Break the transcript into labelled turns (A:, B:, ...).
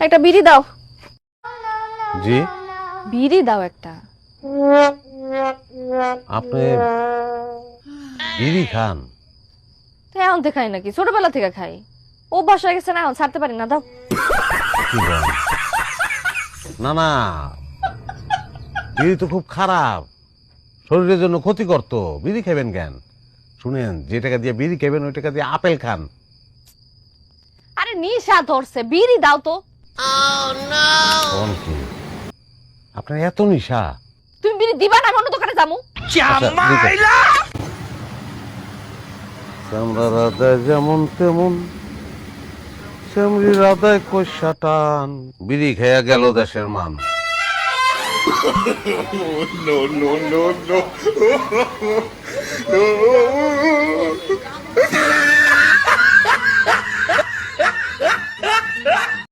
A: একটা বিড়ি দাও।
B: জি,
A: বিড়ি দাও একটা।
B: আপনি বিড়ি খান?
A: তো এখন থেকে খাই নাকি? ছোটবেলা থেকে খাই, অভ্যাস হয়ে গেছে না, এখন ছাড়তে পারি না। দাও।
B: কি বলেন? না না, বিড়ি তো খুব খারাপ, শরীরের জন্য ক্ষতিকর। তো বিড়ি খাবেন কেন? শুনেন, যে টাকা দিয়ে বিড়ি খাবেন ওই টাকা দিয়ে আপেল খান।
A: আরে নিশা ধরছে, বিড়ি দাও তো।
B: কোন কি আপনার এত নিশা?
A: তুমি বিড়ি দিবা না? আমি অন্য দোকানে যাবো।
B: চামড়া রাধায় যেমন তেমন, চামড়ি রাধায় কষা টান, বিড়ি খেয়া গেল দেশের মান।
C: No, no, no, no.